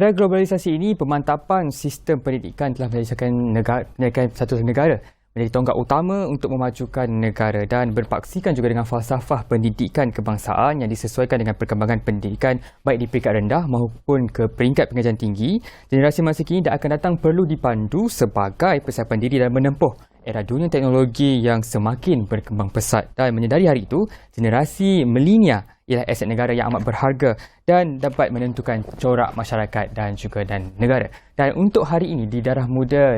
Era globalisasi ini, pemantapan sistem pendidikan telah menjadikan satu negara menjadi tonggak utama untuk memajukan negara dan berpaksikan juga dengan falsafah pendidikan kebangsaan yang disesuaikan dengan perkembangan pendidikan baik di peringkat rendah maupun ke peringkat pengajian tinggi. Generasi masa kini dan akan datang perlu dipandu sebagai persiapan diri dan menempuh era dunia teknologi yang semakin berkembang pesat. Dan menyedari hari itu, generasi milenial ialah aset negara yang amat berharga dan dapat menentukan corak masyarakat dan negara. Dan untuk hari ini di Darah Muda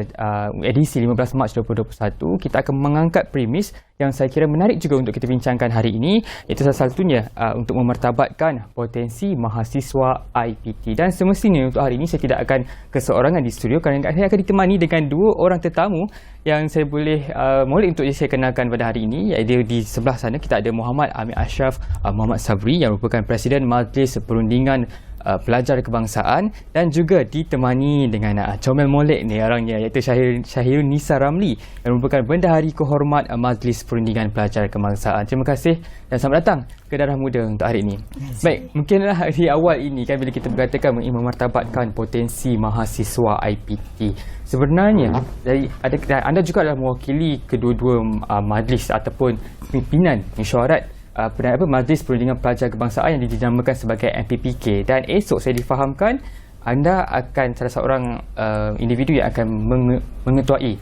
edisi 15 Mac 2021, kita akan mengangkat premis yang saya kira menarik juga untuk kita bincangkan hari ini, iaitu salah satunya untuk memartabatkan potensi mahasiswa IPT. Dan semestinya untuk hari ini saya tidak akan keseorangan di studio kerana saya akan ditemani dengan dua orang tetamu yang saya boleh untuk saya kenalkan pada hari ini, iaitu di sebelah sana kita ada Muhammad Amir Ashraf Muhammad Sabri yang merupakan Presiden Majlis Perundingan Pelajar Kebangsaan, dan juga ditemani dengan comel molek ni orangnya, iaitu Syahirun Nisa Ramli yang merupakan Bendahari Kehormat Majlis Perundingan Pelajar Kebangsaan. Terima kasih dan selamat datang ke Darah Muda untuk hari ini. Baik, mungkinlah di awal ini kan bila kita berkatakan memartabatkan potensi mahasiswa IPT, sebenarnya anda juga adalah mewakili kedua-dua majlis ataupun pimpinan mesyuarat Majlis Perundingan Pelajar Kebangsaan yang dinamakan sebagai MPPK, dan esok saya difahamkan anda akan salah seorang individu yang akan mengetuai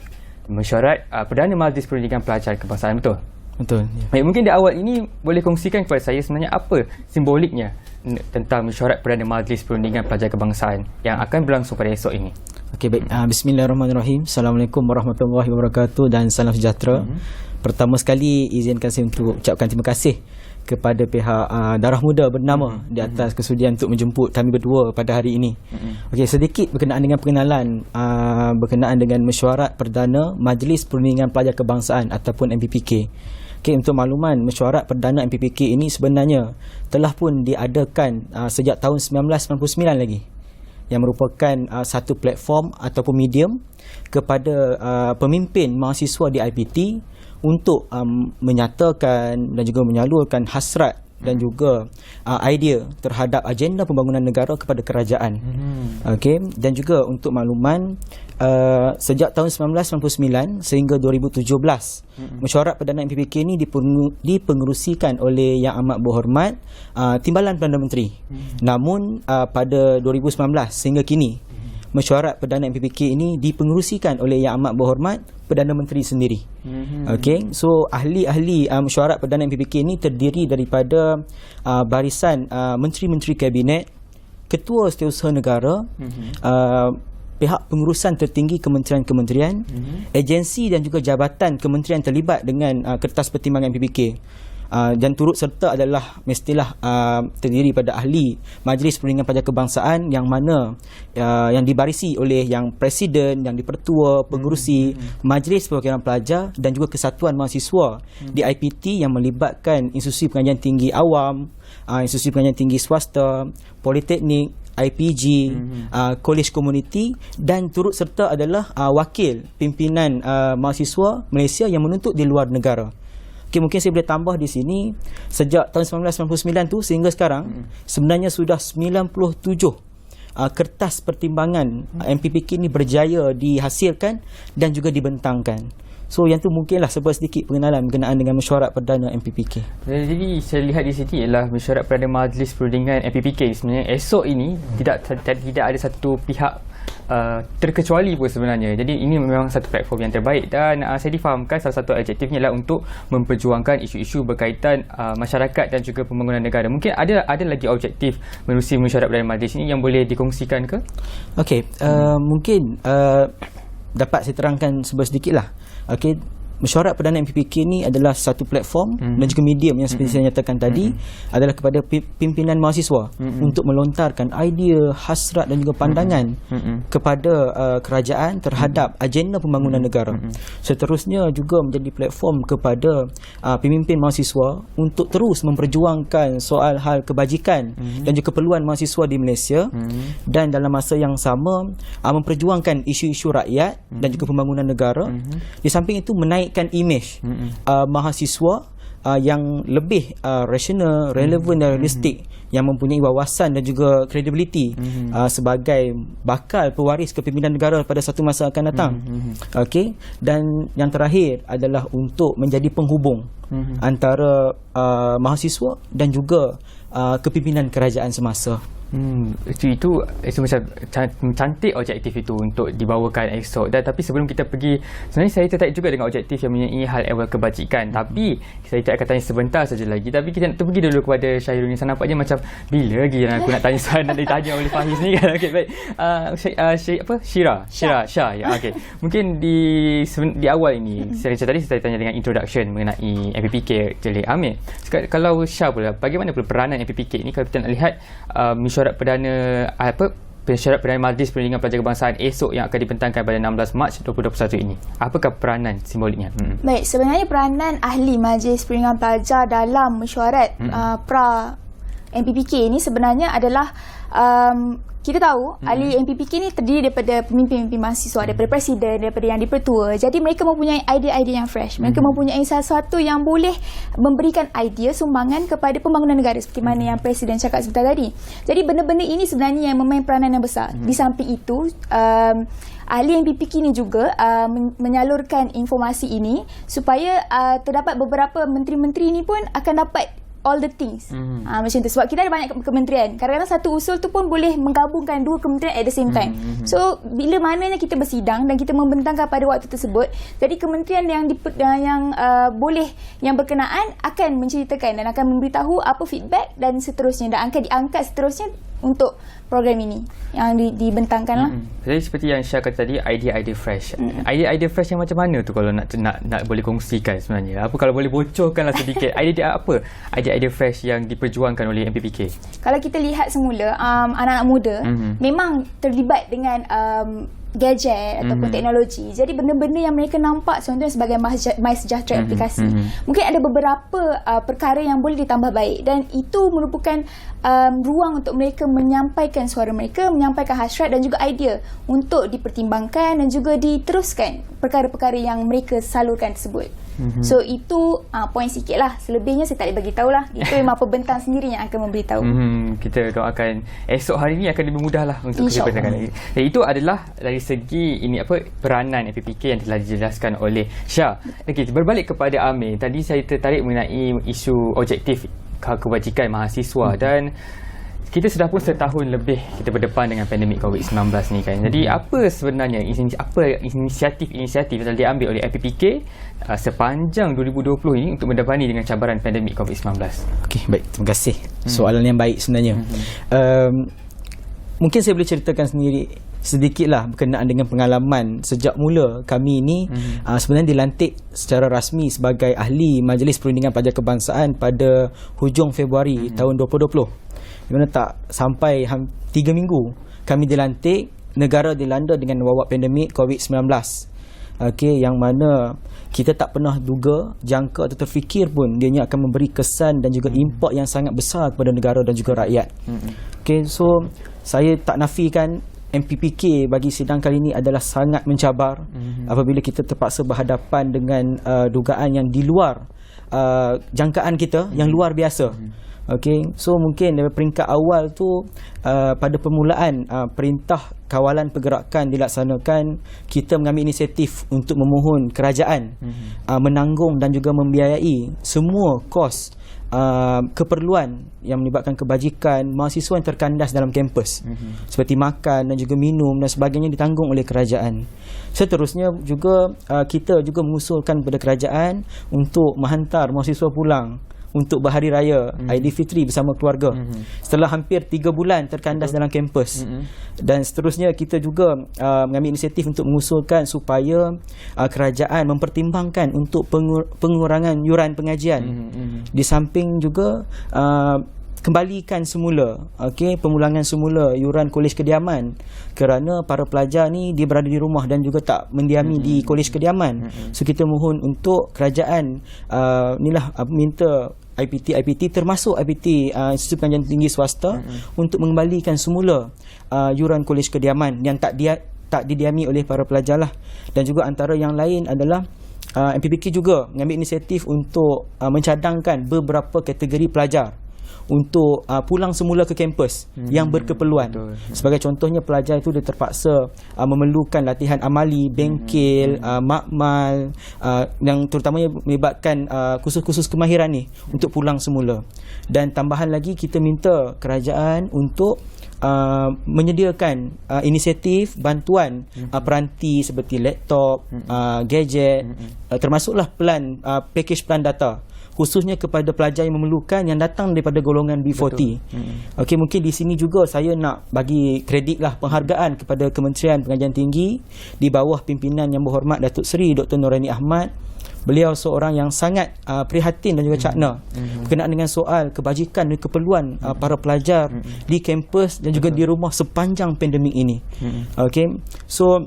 mesyuarat Perdana Majlis Perundingan Pelajar Kebangsaan, betul? Betul. Ya. Baik, mungkin di awal ini boleh kongsikan kepada saya sebenarnya apa simboliknya tentang mesyuarat Perdana Majlis Perundingan Pelajar Kebangsaan yang akan berlangsung pada esok ini. Okey, baik. Bismillahirrahmanirrahim. Assalamualaikum warahmatullahi wabarakatuh dan salam sejahtera. Pertama sekali izinkan saya untuk ucapkan terima kasih kepada pihak Darah Muda bernama di atas kesudian untuk menjemput kami berdua pada hari ini. Okey, sedikit berkenaan dengan pengenalan berkenaan dengan mesyuarat Perdana Majlis Perundingan Pelajar Kebangsaan ataupun MPPK. Okey, untuk makluman, mesyuarat Perdana MPPK ini sebenarnya telah pun diadakan sejak tahun 1999 lagi, yang merupakan satu platform ataupun medium kepada pemimpin mahasiswa di IPT untuk menyatakan dan juga menyalurkan hasrat dan juga idea terhadap agenda pembangunan negara kepada kerajaan. Okey, dan juga untuk makluman, sejak tahun 1999 sehingga 2017 mesyuarat Perdana MPPK ini dipengerusikan oleh Yang Amat Berhormat Timbalan Perdana Menteri. Namun pada 2019 sehingga kini mesyuarat Perdana MPPK ini dipengerusikan oleh Yang Amat Berhormat Perdana Menteri sendiri. Okey, so ahli-ahli mesyuarat Perdana MPPK ini terdiri daripada barisan menteri-menteri kabinet, ketua setiausaha negara, pihak pengurusan tertinggi kementerian-kementerian, agensi dan juga jabatan kementerian terlibat dengan kertas pertimbangan MPPK. Dan turut serta adalah mestilah terdiri pada ahli Majlis Perundingan Pelajar Kebangsaan yang mana yang dibarisi oleh yang presiden, yang dipertua, pengerusi Majlis Perwakilan Pelajar dan juga Kesatuan Mahasiswa di IPT yang melibatkan institusi pengajian tinggi awam, institusi pengajian tinggi swasta, politeknik, IPG, college community, dan turut serta adalah wakil pimpinan mahasiswa Malaysia yang menuntut di luar negara. Okay, mungkin saya boleh tambah di sini, sejak tahun 1999 tu sehingga sekarang sebenarnya sudah 97 kertas pertimbangan MPPK ini berjaya dihasilkan dan juga dibentangkan. So yang tu mungkinlah sebuah sedikit pengenalan berkenaan dengan mesyuarat Perdana MPPK. Jadi saya lihat di sini ialah mesyuarat Perdana Majlis Perundingan MPPK sebenarnya esok ini tidak ada satu pihak terkecuali pun sebenarnya. Jadi ini memang satu platform yang terbaik, dan saya difahamkan salah satu objektifnya adalah untuk memperjuangkan isu-isu berkaitan masyarakat dan juga pembangunan negara. Mungkin ada lagi objektif menerusi mesyuarat Perdana Majlis ini yang boleh dikongsikan ke? Okey, mungkin dapat saya terangkan sedikit lah. Okey, mesyuarat Perdana MPPK ini adalah satu platform dan juga medium yang seperti saya nyatakan tadi adalah kepada pimpinan mahasiswa untuk melontarkan idea, hasrat dan juga pandangan kepada kerajaan terhadap agenda pembangunan negara. Seterusnya juga menjadi platform kepada pemimpin mahasiswa untuk terus memperjuangkan soal hal kebajikan dan juga keperluan mahasiswa di Malaysia, dan dalam masa yang sama memperjuangkan isu-isu rakyat dan juga pembangunan negara. Di samping itu menaikkan imej mahasiswa yang lebih rasional, relevan dan realistik, yang mempunyai wawasan dan juga kredibiliti sebagai bakal pewaris kepimpinan negara pada satu masa akan datang. Okey, dan yang terakhir adalah untuk menjadi penghubung antara mahasiswa dan juga kepimpinan kerajaan semasa. Itu macam cantik objektif itu untuk dibawakan esok. Dan tapi sebelum kita pergi, sebenarnya saya tertarik juga dengan objektif yang mempunyai hal ehwal kebajikan. Tapi saya tak akan tanya sebentar saja lagi. Tapi kita nak pergi dulu kepada Syahrul ni. Saya nampaknya macam bila lagi yang aku nak tanya soalan nak ditanya oleh Fahiz ni kan. Okey, baik. Syah. Ya, okey. Mungkin di awal ini saya tadi saya tanya dengan introduction mengenai MPPK Jelih Amir. Kalau Syah pula, bagaimana pula peranan MPPK ni kalau kita nak lihat mesyuarat perdana Majlis Perundingan Pelajar Kebangsaan esok yang akan dibentangkan pada 16 Mac 2021 ini. Apakah peranan simboliknya? Baik, sebenarnya peranan ahli Majlis Perundingan Pelajar dalam mesyuarat pra MPPK ini sebenarnya adalah kita tahu ahli MPPK ni terdiri daripada pemimpin-pemimpin mahasiswa, daripada presiden, daripada yang dipertua. Jadi mereka mempunyai idea-idea yang fresh. Mereka mempunyai sesuatu yang boleh memberikan idea sumbangan kepada pembangunan negara seperti mana yang presiden cakap sebentar tadi. Jadi benda-benda ini sebenarnya yang memain peranan yang besar. Di samping itu, ahli MPPK ni juga menyalurkan informasi ini supaya terdapat beberapa menteri-menteri ini pun akan dapat all the things. Macam tu. Sebab kita ada banyak kementerian. Kadang-kadang satu usul tu pun boleh menggabungkan dua kementerian at the same time. So, bila mananya kita bersidang dan kita membentangkan pada waktu tersebut, jadi kementerian yang boleh, yang berkenaan akan menceritakan dan akan memberitahu apa feedback dan seterusnya, dan akan diangkat seterusnya untuk program ini yang dibentangkan lah. Jadi seperti yang Syah kata tadi, idea-idea fresh. Idea-idea fresh yang macam mana tu kalau nak boleh kongsikan sebenarnya? Apa kalau boleh bocorkanlah sedikit idea apa? Idea-idea fresh yang diperjuangkan oleh MPPK. Kalau kita lihat semula anak-anak muda memang terlibat dengan gadget ataupun teknologi. Jadi benda-benda yang mereka nampak contohnya sebagai MySejahtera aplikasi. Mungkin ada beberapa perkara yang boleh ditambah baik, dan itu merupakan ruang untuk mereka menyampaikan suara mereka, menyampaikan hasrat dan juga idea untuk dipertimbangkan dan juga diteruskan perkara-perkara yang mereka salurkan tersebut. So itu poin sikit lah. Selebihnya saya tak boleh bagi tahu lah. Itu memang pembentang sendiri yang akan memberitahu. Kita doakan esok hari ni akan lebih mudah lah untuk kita bentangkan. Dan itu adalah dari segi peranan MPPK yang telah dijelaskan oleh Syah. Okay, berbalik kepada Amir. Tadi saya tertarik mengenai isu objektif kebajikan mahasiswa dan kita sudah pun setahun lebih kita berdepan dengan pandemik COVID-19 ni kan. Jadi apa sebenarnya inisiatif yang diambil oleh MPPK sepanjang 2020 ini untuk mendepani dengan cabaran pandemik COVID-19? Okey, baik. Terima kasih. Soalan yang baik sebenarnya. Mungkin saya boleh ceritakan sendiri sedikitlah berkenaan dengan pengalaman sejak mula kami ini sebenarnya dilantik secara rasmi sebagai ahli Majlis Perundingan Pelajar Kebangsaan pada hujung Februari tahun 2020. Di mana tak sampai 3 minggu kami dilantik, negara dilanda dengan wabak pandemik COVID-19. Okey, yang mana kita tak pernah duga, jangka atau terfikir pun dianya akan memberi kesan dan juga impak yang sangat besar kepada negara dan juga rakyat. Okey, so saya tak nafikan MPPK bagi sidang kali ini adalah sangat mencabar apabila kita terpaksa berhadapan dengan dugaan yang di luar jangkaan kita, yang luar biasa. Okey, so mungkin dari peringkat awal tu pada permulaan perintah kawalan pergerakan dilaksanakan, kita mengambil inisiatif untuk memohon kerajaan menanggung dan juga membiayai semua kos keperluan yang melibatkan kebajikan mahasiswa yang terkandas dalam kampus, seperti makan dan juga minum dan sebagainya ditanggung oleh kerajaan. Seterusnya juga kita juga mengusulkan kepada kerajaan untuk menghantar mahasiswa pulang untuk berhari raya Aidilfitri bersama keluarga setelah hampir 3 bulan terkandas dalam kampus. Dan seterusnya kita juga mengambil inisiatif untuk mengusulkan supaya kerajaan mempertimbangkan untuk pengurangan yuran pengajian. Di samping juga kembalikan semula pemulangan semula yuran kolej kediaman, kerana para pelajar ni dia berada di rumah dan juga tak mendiami di kolej kediaman. So kita mohon untuk kerajaan minta IPT termasuk IPT Institut Pengajian Tinggi Swasta untuk mengembalikan semula yuran kolej kediaman yang tak didiami oleh para pelajar lah. Dan juga antara yang lain adalah MPPK juga mengambil inisiatif untuk mencadangkan beberapa kategori pelajar untuk pulang semula ke kampus yang berkeperluan. Betul. Sebagai contohnya, pelajar itu dia terpaksa memerlukan latihan amali, bengkel, makmal, yang terutamanya melibatkan kursus-kursus kemahiran ni untuk pulang semula. Dan tambahan lagi, kita minta kerajaan untuk menyediakan inisiatif bantuan peranti seperti laptop, gadget, termasuklah package plan data, khususnya kepada pelajar yang memerlukan yang datang daripada golongan B40. Okey, mungkin di sini juga saya nak bagi kredit lah, penghargaan kepada Kementerian Pengajian Tinggi di bawah pimpinan Yang Berhormat Datuk Seri Dr. Noorani Ahmad. Beliau seorang yang sangat prihatin dan juga cakna berkenaan dengan soal kebajikan dan keperluan para pelajar di kampus dan juga di rumah sepanjang pandemik ini. Okey, so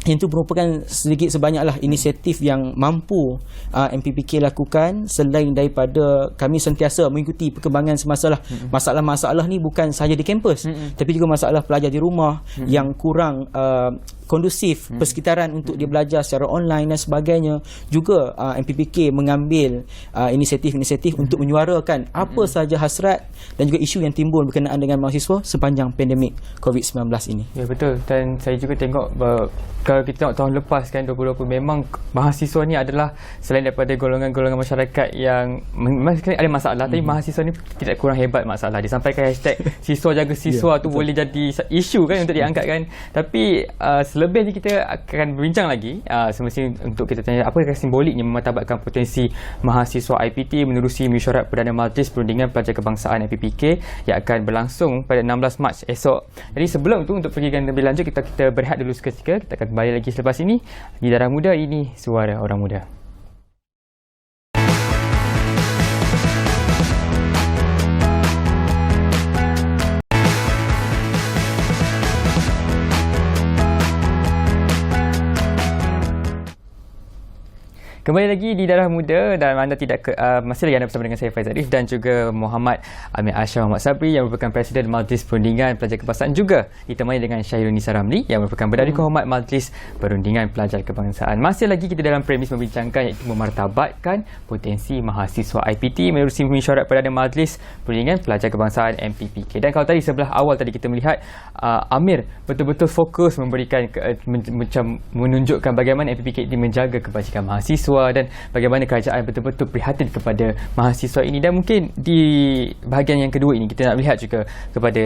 itu merupakan sedikit sebanyaklah inisiatif yang mampu MPPK lakukan, selain daripada kami sentiasa mengikuti perkembangan semasa lah. Masalah-masalah ni bukan sahaja di kampus, tapi juga masalah pelajar di rumah yang kurang kondusif persekitaran untuk dia belajar secara online dan sebagainya. Juga MPPK mengambil inisiatif-inisiatif untuk menyuarakan apa sahaja hasrat dan juga isu yang timbul berkenaan dengan mahasiswa sepanjang pandemik COVID-19 ini. Ya, betul. Dan saya juga tengok kalau kita tengok tahun lepas kan, 2020, memang mahasiswa ni adalah selain daripada golongan-golongan masyarakat yang memang ada masalah, tapi mahasiswa ni tidak kurang hebat masalah. Disampaikan hashtag siswa jaga siswa tu boleh jadi isu kan untuk diangkat kan. Tapi selebihnya kita akan berbincang lagi semestinya untuk kita tanya apakah simboliknya memartabatkan potensi mahasiswa IPT menerusi mesyuarat Perdana Majlis Perundingan Pelajar Kebangsaan MPPK yang akan berlangsung pada 16 Mac esok. Jadi sebelum tu, untuk pergi lebih lanjut, kita berehat dulu seketika. Kita akan kembali lagi selepas ini di Darah Muda. Ini Suara Orang Muda. Kembali lagi di Darah Muda, dan anda masih lagi anda bersama dengan saya, Faiz Arif, dan juga Muhammad Amir Ashraf Muhammad Sabri yang merupakan Presiden Majlis Perundingan Pelajar Kebangsaan, juga ditemani dengan Syahrul Nisa Ramli yang merupakan Berdahulu Kehormat Majlis Perundingan Pelajar Kebangsaan. Masih lagi kita dalam premis membincangkan, iaitu memartabatkan potensi mahasiswa IPT menerusi mesyuarat Perdana Majlis Perundingan Pelajar Kebangsaan MPPK. Dan kalau tadi sebelah awal tadi kita melihat Amir betul-betul fokus memberikan macam menunjukkan bagaimana MPPK ini menjaga kebajikan mahasiswa dan bagaimana kerajaan betul-betul prihatin kepada mahasiswa ini. Dan mungkin di bahagian yang kedua ini kita nak lihat juga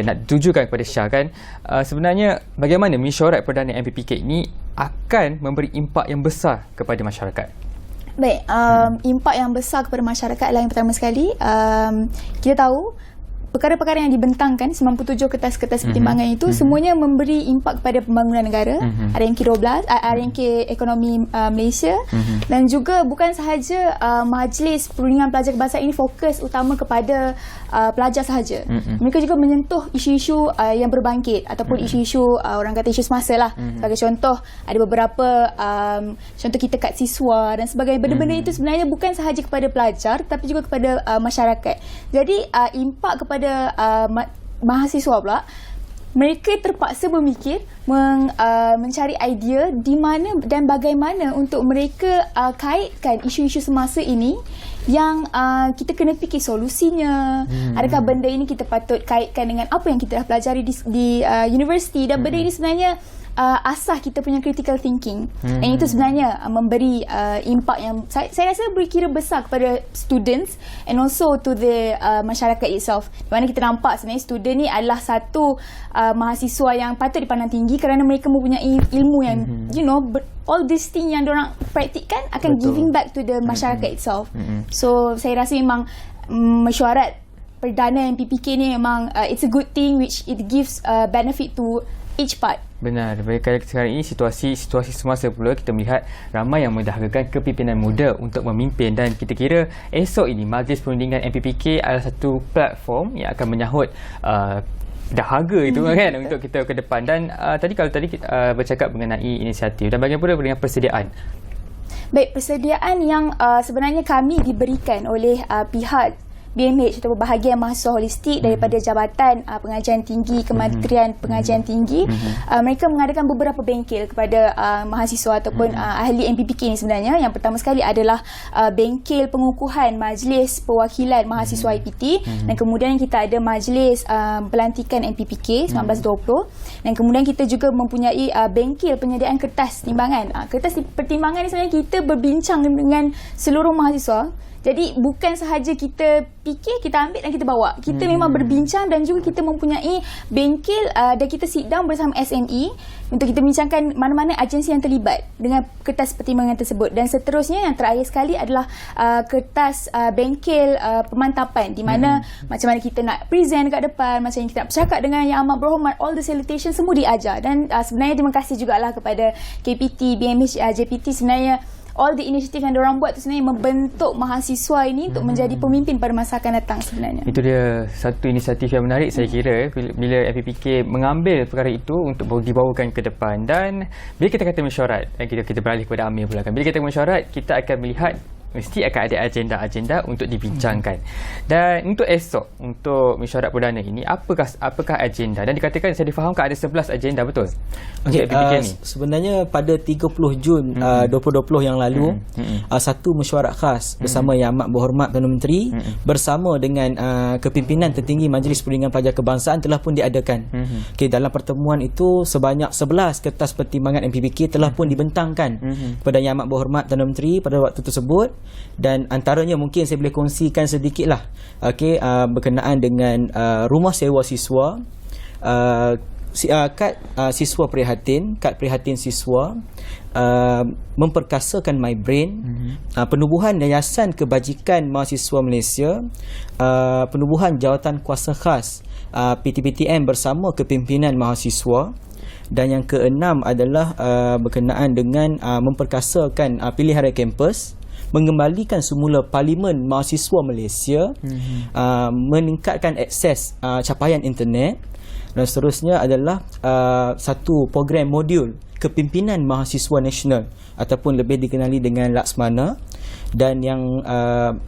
nak tujukan kepada Syah kan, sebenarnya bagaimana mesyuarat Perdana MPPK ini akan memberi impak yang besar kepada masyarakat. Baik, impak yang besar kepada masyarakat adalah yang pertama sekali, kita tahu perkara-perkara yang dibentangkan 97 kertas-kertas pertimbangan itu semuanya memberi impak kepada pembangunan negara, RMK 12, RMK ekonomi Malaysia, dan juga bukan sahaja Majlis Perundingan Pelajar Kebangsaan ini fokus utama kepada pelajar sahaja. Mereka juga menyentuh isu-isu yang berbangkit ataupun isu-isu orang kata isu semasa lah. Sebagai contoh, ada beberapa contoh kita kat siswa dan sebagainya. Benda-benda itu sebenarnya bukan sahaja kepada pelajar tapi juga kepada masyarakat. Jadi impak kepada mahasiswa pula, mereka terpaksa memikir, mencari idea di mana dan bagaimana untuk mereka kaitkan isu-isu semasa ini yang kita kena fikir solusinya. Adakah benda ini kita patut kaitkan dengan apa yang kita dah pelajari di universiti, dan benda ini sebenarnya asah kita punya critical thinking. Dan itu sebenarnya memberi impak yang saya rasa berkira besar kepada students and also to the masyarakat itself. Di mana kita nampak sebenarnya student ni adalah satu mahasiswa yang patut dipandang tinggi kerana mereka mempunyai ilmu yang all these things yang diorang praktikkan akan giving back to the masyarakat itself. So saya rasa memang mesyuarat Perdana MPPK ni memang it's a good thing which it gives benefit to each part. Benar. Sekarang ini situasi semasa pula kita melihat ramai yang mendahagakan kepimpinan muda untuk memimpin, dan kita kira esok ini Majlis Perundingan MPPK adalah satu platform yang akan menyahut dahaga itu kan untuk kita ke depan. Dan tadi kita bercakap mengenai inisiatif, dan bagaimana dengan persediaan? Baik, persediaan yang sebenarnya kami diberikan oleh pihak BMH atau Bahagian Mahasiswa Holistik daripada Jabatan Pengajian Tinggi Kementerian Pengajian Tinggi. Mereka mengadakan beberapa bengkel kepada mahasiswa ataupun ahli MPPK ni sebenarnya. Yang pertama sekali adalah bengkel pengukuhan Majlis Perwakilan Mahasiswa IPT, dan kemudian kita ada Majlis Pelantikan MPPK 1920, dan kemudian kita juga mempunyai bengkel penyediaan kertas timbangan. Kertas pertimbangan ni sebenarnya kita berbincang dengan seluruh mahasiswa. Jadi bukan sahaja kita fikir, kita ambil dan kita bawa. Kita memang berbincang, dan juga kita mempunyai bengkel dan kita sit down bersama SME untuk kita bincangkan mana-mana agensi yang terlibat dengan kertas pertimbangan tersebut. Dan seterusnya yang terakhir sekali adalah kertas bengkel pemantapan, di mana macam mana kita nak present kat depan, macam mana kita nak bercakap dengan Yang Amat Berhormat, all the salutation semua diajar. Dan sebenarnya terima kasih jugalah kepada KPT, BMH, JPT. Sebenarnya all the initiative yang diorang buat tu sebenarnya membentuk mahasiswa ini untuk menjadi pemimpin pada masa akan datang sebenarnya. Itu dia satu inisiatif yang menarik saya kira bila MPPK mengambil perkara itu untuk dibawakan ke depan. Dan bila kita kata mesyuarat, kita beralih kepada Amir pula kan. Bila kita mesyuarat, kita akan melihat mesti akan ada agenda-agenda untuk dibincangkan. Dan untuk esok, untuk mesyuarat perdana ini, apakah agenda? Dan dikatakan, saya difahamkan ada 11 agenda, betul? Okay, sebenarnya pada 30 Jun 2020 yang lalu, satu mesyuarat khas bersama Yang Amat Berhormat Perdana Menteri bersama dengan kepimpinan tertinggi Majlis Perundingan Pelajar Kebangsaan telah pun diadakan. Okay, dalam pertemuan itu sebanyak 11 kertas pertimbangan MPPK telah pun dibentangkan kepada Yang Amat Berhormat Perdana Menteri pada waktu tersebut. Dan antaranya mungkin saya boleh kongsikan sedikit lah, berkenaan dengan rumah sewa siswa, kad siswa prihatin, kad prihatin siswa, memperkasakan My Brain, penubuhan Yayasan Kebajikan Mahasiswa Malaysia, penubuhan Jawatan Kuasa Khas PTPTM bersama kepimpinan mahasiswa. Dan yang keenam adalah berkenaan dengan memperkasakan pilihan raya kampus, mengembalikan semula Parlimen Mahasiswa Malaysia, meningkatkan akses capaian internet, dan seterusnya adalah satu program modul kepimpinan mahasiswa nasional ataupun lebih dikenali dengan Laksmana. Dan yang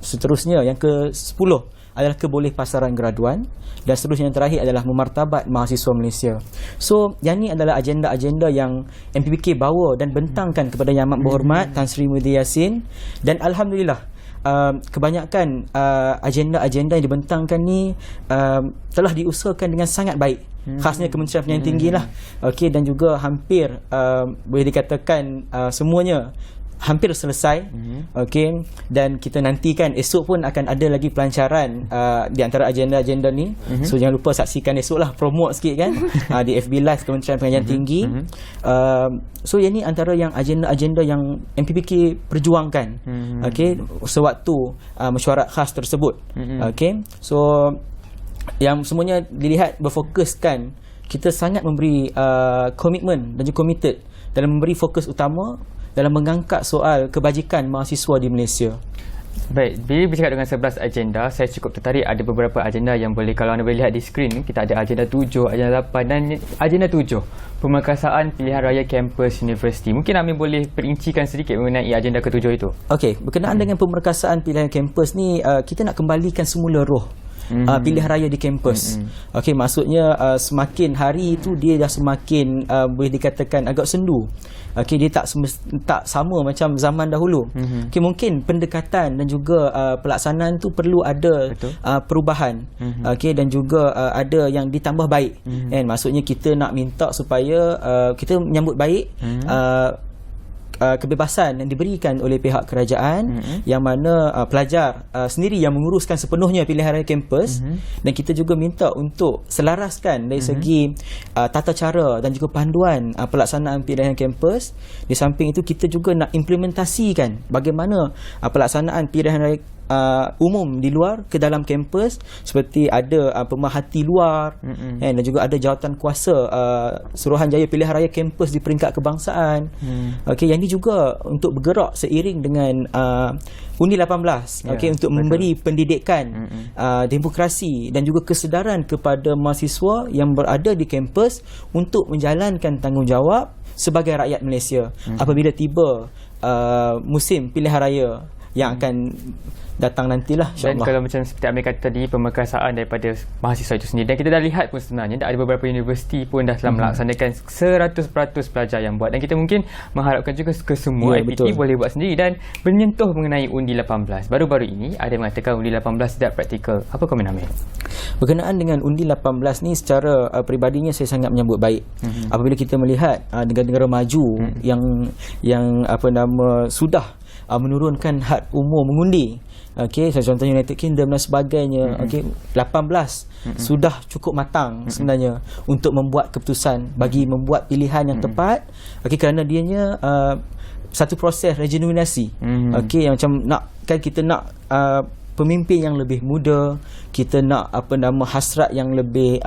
seterusnya, yang ke-10 adalah kebolehpasaran graduan, dan seterusnya yang terakhir adalah memartabat mahasiswa Malaysia. So yang ni adalah agenda-agenda yang MPPK bawa dan bentangkan kepada Yang Amat Berhormat Tan Sri Muhyiddin Yassin. Dan alhamdulillah kebanyakan agenda-agenda yang dibentangkan ni telah diusahakan dengan sangat baik, khasnya Kementerian Pendidikan Tinggi lah. Okey, dan juga hampir boleh dikatakan semuanya hampir selesai. Okey, dan kita nantikan esok pun akan ada lagi pelancaran di antara agenda-agenda ni. So jangan lupa saksikan esok lah, promote sikit kan di FB Live Kementerian Pengajian Tinggi. So yang ni antara yang agenda-agenda yang MPPK perjuangkan okey sewaktu mesyuarat khas tersebut. Okey, so yang semuanya dilihat berfokuskan, kita sangat memberi komitmen dan juga committed dalam memberi fokus utama dalam mengangkat soal kebajikan mahasiswa di Malaysia. Baik, bila bercakap dengan 11 agenda, saya cukup tertarik ada beberapa agenda yang boleh, kalau anda boleh lihat di skrin, kita ada agenda 7, agenda 8 dan agenda 7, pemerkasaan pilihan raya kampus universiti. Mungkin Amin boleh perincikan sedikit mengenai agenda ke-7 itu. Okey, berkenaan dengan pemerkasaan pilihan kampus ni, kita nak kembalikan semula roh pilihan raya di kampus. Okey, maksudnya semakin hari itu dia dah semakin boleh dikatakan agak sendu. Okey, dia tak sama macam zaman dahulu. Okey, mungkin pendekatan dan juga pelaksanaan tu perlu ada perubahan. Okey, dan juga ada yang ditambah baik. And maksudnya kita nak minta supaya kita menyambut baik kebebasan yang diberikan oleh pihak kerajaan, yang mana pelajar sendiri yang menguruskan sepenuhnya pilihan raya kampus, dan kita juga minta untuk selaraskan dari segi tata cara dan juga panduan pelaksanaan pilihan kampus. Di samping itu kita juga nak implementasikan bagaimana pelaksanaan pilihan raya umum di luar ke dalam kampus, seperti ada pemerhati luar dan juga ada jawatan kuasa Suruhanjaya Pilihan Raya Kampus di peringkat kebangsaan. Okey, yang ini juga untuk bergerak seiring dengan Undi 18, untuk memberi pendidikan demokrasi dan juga kesedaran kepada mahasiswa yang berada di kampus untuk menjalankan tanggungjawab sebagai rakyat Malaysia apabila tiba musim pilihan raya yang akan datang nantilah, Dan insyaAllah. kalau macam seperti Amir kata tadi, pemerkasaan daripada mahasiswa itu sendiri, dan kita dah lihat pun sebenarnya ada beberapa universiti pun dah telah melaksanakan 100% pelajar yang buat, dan kita mungkin mengharapkan juga ke semua Ya, IPT betul. boleh buat sendiri dan menyentuh mengenai undi 18. Baru-baru ini ada yang mengatakan undi 18 tidak praktikal. Apa komen Amir? Berkenaan dengan undi 18 ni, secara peribadinya saya sangat menyambut baik. Apabila kita melihat negara-negara maju yang sudah menurunkan had umur mengundi. Okey, contohnya United Kingdom dan sebagainya. Okey, 18 sudah cukup matang sebenarnya untuk membuat keputusan, bagi membuat pilihan yang tepat. Okey, kerana dianya satu proses regenerasi. Okey, yang macam kita nak pemimpin yang lebih muda, kita nak hasrat yang lebih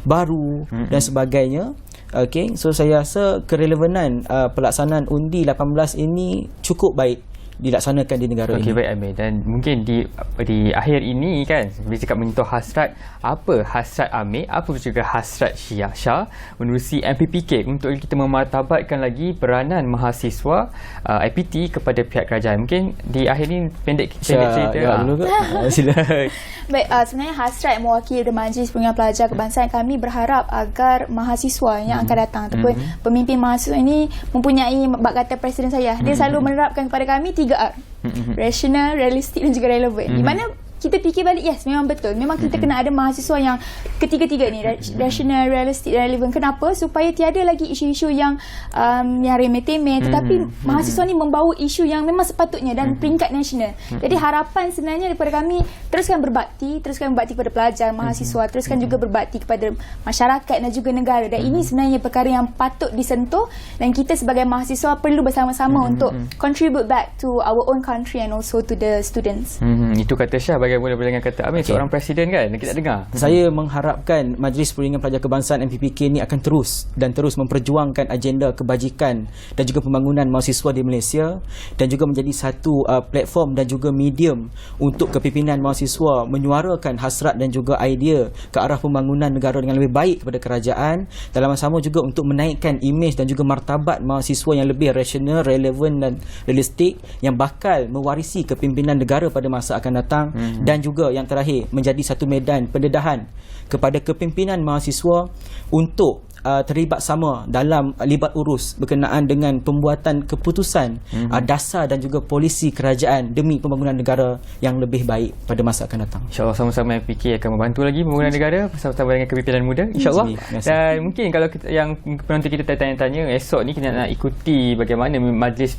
baru dan sebagainya. Okey, so saya rasa kerelevanan pelaksanaan undi 18 ini cukup baik dilaksanakan di negara ini. Okey, baik Amir. Dan mungkin di akhir ini kan, bila cakap menyentuh hasrat, apa hasrat Amir, apa juga hasrat Syah menerusi MPPK untuk kita memartabatkan lagi peranan mahasiswa IPT kepada pihak kerajaan. Mungkin di akhir ini pendek cerita. Dulu ke? Sila. Baik, sebenarnya hasrat mewakili Majlis Perundingan Pelajar Kebangsaan, kami berharap agar mahasiswa yang akan datang ataupun pemimpin mahasiswa ini mempunyai, bak kata presiden saya, dia selalu menerapkan kepada kami 3R. Rational, realistic dan juga relevant. Di mana kita fikir balik, yes, memang betul. Memang kita kena ada mahasiswa yang ketiga-tiga ni, rational, realistic dan relevant. Kenapa? Supaya tiada lagi isu-isu yang remeh-temeh, tetapi mahasiswa ni membawa isu yang memang sepatutnya dan peringkat nasional. Jadi harapan sebenarnya daripada kami, teruskan berbakti kepada pelajar, mahasiswa, teruskan juga berbakti kepada masyarakat dan juga negara. Dan ini sebenarnya perkara yang patut disentuh, dan kita sebagai mahasiswa perlu bersama-sama untuk contribute back to our own country and also to the students. Itu kata Syah. Bagaimana dengan kata Amir, seorang presiden kan, kita dengar. Saya mengharapkan Majlis Perundingan Pelajar Kebangsaan MPPK ini akan terus memperjuangkan agenda kebajikan dan juga pembangunan mahasiswa di Malaysia, dan juga menjadi satu platform dan juga medium untuk kepimpinan mahasiswa menyuarakan hasrat dan juga idea ke arah pembangunan negara dengan lebih baik kepada kerajaan, dalam masa sama juga untuk menaikkan imej dan juga martabat mahasiswa yang lebih rasional, relevan dan realistik, yang bakal mewarisi kepimpinan negara pada masa akan datang. Dan juga yang terakhir, menjadi satu medan pendedahan kepada kepimpinan mahasiswa untuk terlibat sama dalam libat urus berkenaan dengan pembuatan keputusan dasar dan juga polisi kerajaan demi pembangunan negara yang lebih baik pada masa akan datang. InsyaAllah sama-sama MPK akan membantu lagi pembangunan negara bersama-sama dengan kepimpinan muda, insyaAllah. Dan mungkin kalau yang penonton kita tanya-tanya, esok ni kita nak ikuti bagaimana Majlis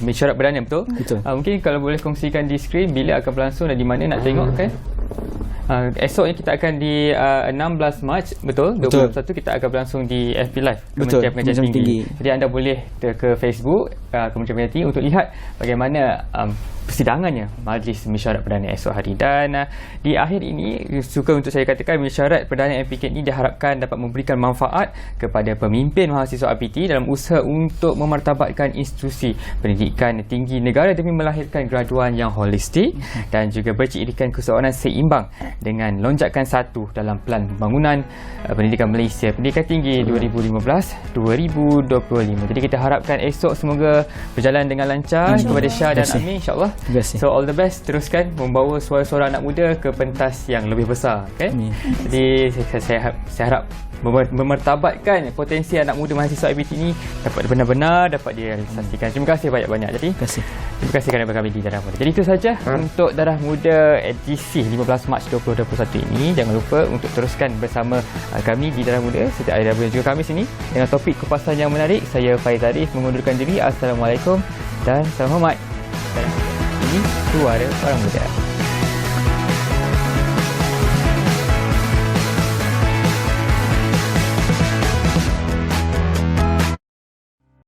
Mesyuarat Perdana, betul? Mungkin kalau boleh kongsikan di skrin bila akan berlangsung dan di mana nak tengok kan? Esok ni kita akan di 16 Mac, betul? 21 kita akan berlangsung di FB Live Kementerian Pengajian Tinggi. Jadi anda boleh ke Facebook Kementerian Pengajian Tinggi untuk lihat bagaimana persidangannya Majlis Mesyuarat Perdana esok hari. Dan di akhir ini, suka untuk saya katakan, Mesyuarat Perdana MPK ini diharapkan dapat memberikan manfaat kepada pemimpin mahasiswa IPT dalam usaha untuk memartabatkan institusi pendidikan tinggi negara demi melahirkan graduan yang holistik dan juga bercirikan keseorangan seimbang dengan lonjakan 1 dalam Pelan Pembangunan Pendidikan Malaysia Pendidikan Tinggi 2015-2025. Jadi kita harapkan esok semoga berjalan dengan lancar kepada Syah dan Amir, insyaAllah. So all the best, teruskan membawa suara-suara anak muda ke pentas yang lebih besar, okay? Jadi saya harap memartabatkan potensi anak muda mahasiswa IPT ini dapat benar-benar dapat direalisasikan. Terima kasih banyak-banyak. Jadi terima kasih kerana berkami di Darah Muda. Jadi itu saja untuk Darah Muda edisi 15 Mac 2021 ini. Jangan lupa untuk teruskan bersama kami di Darah Muda setiap hari Rabu dan juga Khamis ini dengan topik kupasan yang menarik. Saya Faiz Arif mengundurkan diri. Assalamualaikum dan salam hormat. Dan ini Suara Orang Muda.